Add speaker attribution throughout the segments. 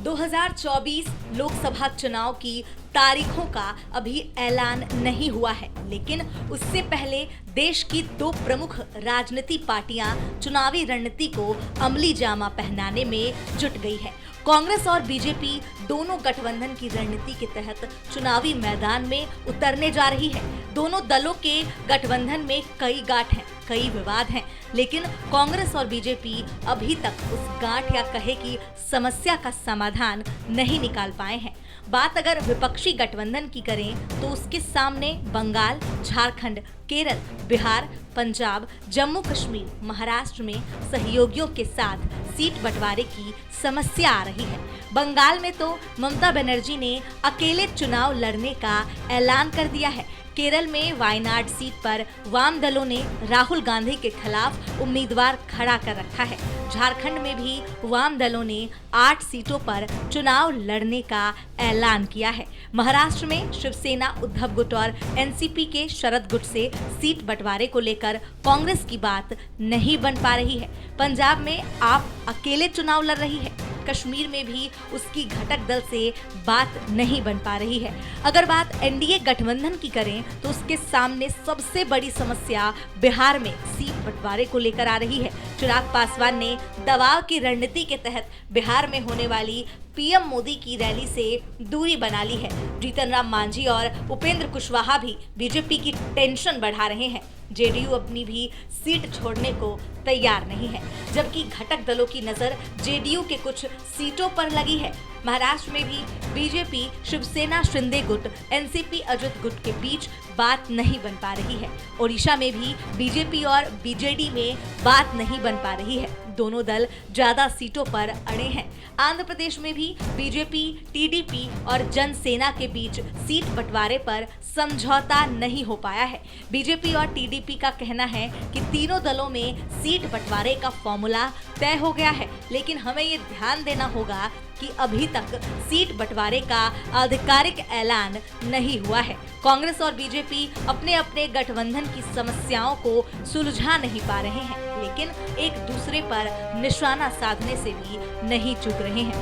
Speaker 1: 2024 लोकसभा चुनाव की तारीखों का अभी ऐलान नहीं हुआ है, लेकिन उससे पहले देश की दो प्रमुख राजनीतिक पार्टियां चुनावी रणनीति को अमली जामा पहनाने में जुट गई है। कांग्रेस और बीजेपी दोनों गठबंधन की रणनीति के तहत चुनावी मैदान में उतरने जा रही है। दोनों दलों के गठबंधन में कई गांठ हैं, कई विवाद हैं, लेकिन कांग्रेस और बीजेपी अभी तक उस गांठ या कहे कि समस्या का समाधान नहीं निकाल पाए हैं। बात अगर विपक्षी गठबंधन की करें तो उसके सामने बंगाल, झारखंड, केरल, बिहार, पंजाब, जम्मू कश्मीर, महाराष्ट्र में सहयोगियों के साथ सीट बंटवारे की समस्या आ रही है। बंगाल में तो ममता बनर्जी ने अकेले चुनाव लड़ने का ऐलान कर दिया है। केरल में वायनाड सीट पर वाम दलों ने राहुल गांधी के खिलाफ उम्मीदवार खड़ा कर रखा है। झारखंड में भी वाम दलों ने 8 सीटों पर चुनाव लड़ने का ऐलान किया है। महाराष्ट्र में शिवसेना, उद्धव गुट और एनसीपी के शरद गुट से सीट बंटवारे को लेकर कांग्रेस की बात नहीं बन पा रही है। पंजाब में आप अकेले चुनाव लड़ रही है। कश्मीर में भी उसकी घटक दल से बात नहीं बन पा रही है। अगर बात एनडीए गठबंधन की करें तो उसके सामने सबसे बड़ी समस्या बिहार में सीट बंटवारे को लेकर आ रही है। चिराग पासवान ने दबाव की रणनीति के तहत बिहार में होने वाली पीएम मोदी की रैली से दूरी बना ली है। जीतन राम मांझी और उपेंद्र कुशवाहा भी बीजेपी की टेंशन बढ़ा रहे हैं। जेडीयू अपनी भी सीट छोड़ने को तैयार नहीं है, जबकि घटक दलों की नजर जेडीयू के कुछ सीटों पर लगी है। महाराष्ट्र में भी बीजेपी, शिवसेना, शिंदे गुट, एनसीपी, अजित गुट के बीच बात नहीं बन पा रही है। ओडिशा में भी बीजेपी और बीजेडी में बात नहीं बन पा रही है। दोनों दल ज्यादा सीटों पर अड़े हैं। आंध्र प्रदेश में भी बीजेपी, टीडीपी और जनसेना के बीच सीट बंटवारे पर समझौता नहीं हो पाया है। बीजेपी और टीडीपी का कहना है कि तीनों दलों में सीट बंटवारे का फॉर्मूला तय हो गया है, लेकिन हमें ये ध्यान देना होगा कि अभी तक सीट बंटवारे का आधिकारिक ऐलान नहीं हुआ है। कांग्रेस और बीजेपी अपने अपने गठबंधन की समस्याओं को सुलझा नहीं पा रहे हैं, लेकिन एक दूसरे पर निशाना साधने से भी नहीं चूक रहे हैं।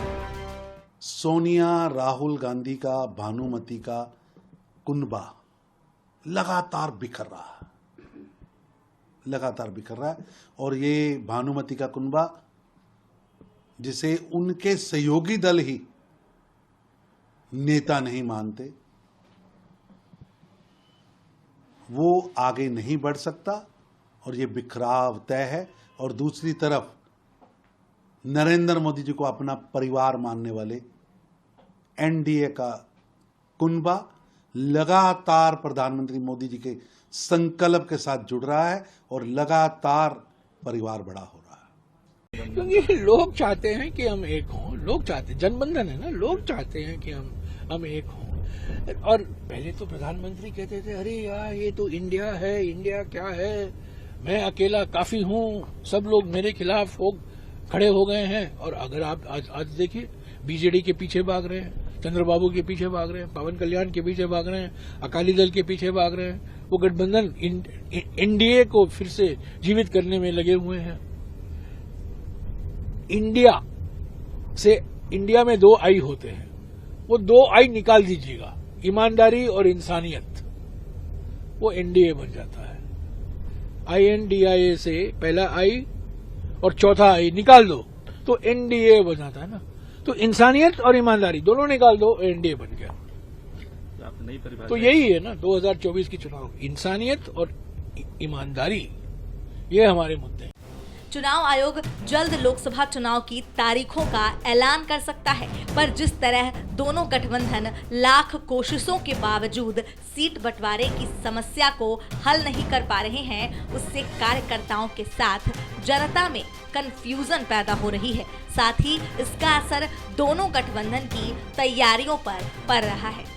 Speaker 2: सोनिया, राहुल गांधी का, भानुमति का कुनबा लगातार बिखर रहा है और ये भानुमति का कुनबा, जिसे उनके सहयोगी दल ही नेता नहीं मानते, वो आगे नहीं बढ़ सकता और ये बिखराव तय है। और दूसरी तरफ नरेंद्र मोदी जी को अपना परिवार मानने वाले एनडीए का कुनबा लगातार प्रधानमंत्री मोदी जी के संकल्प के साथ जुड़ रहा है और लगातार परिवार बड़ा हो रहा है।
Speaker 3: क्योंकि लोग चाहते हैं कि हम एक हों, लोग चाहते, जनबंधन है ना, लोग चाहते हैं कि हम एक हों। और पहले तो प्रधानमंत्री कहते थे, अरे यार ये तो इंडिया है, इंडिया क्या है, मैं अकेला काफी हूँ, सब लोग मेरे खिलाफ खड़े हो गए हैं। और अगर आप आज देखिए, बीजेडी के पीछे भाग रहे हैं, चंद्रबाबू के पीछे भाग रहे हैं, पवन कल्याण के पीछे भाग रहे हैं, अकाली दल के पीछे भाग रहे हैं। वो गठबंधन एनडीए को फिर से जीवित करने में लगे हुए हैं। इंडिया में 2 आई होते हैं, वो 2 आई निकाल दीजिएगा, ईमानदारी और इंसानियत, वो एनडीए बन जाता है। INDIA से पहला आई और चौथा आई निकाल दो तो एनडीए बन जाता है ना। तो इंसानियत और ईमानदारी दोनों निकाल दो, एनडीए बन गया। तो यही है ना 2024 की चुनाव, इंसानियत और ईमानदारी, ये हमारे मुद्दे हैं।
Speaker 1: चुनाव आयोग जल्द लोकसभा चुनाव की तारीखों का ऐलान कर सकता है, पर जिस तरह दोनों गठबंधन लाख कोशिशों के बावजूद सीट बंटवारे की समस्या को हल नहीं कर पा रहे हैं, उससे कार्यकर्ताओं के साथ जनता में कंफ्यूजन पैदा हो रही है। साथ ही इसका असर दोनों गठबंधन की तैयारियों पर पड़ रहा है।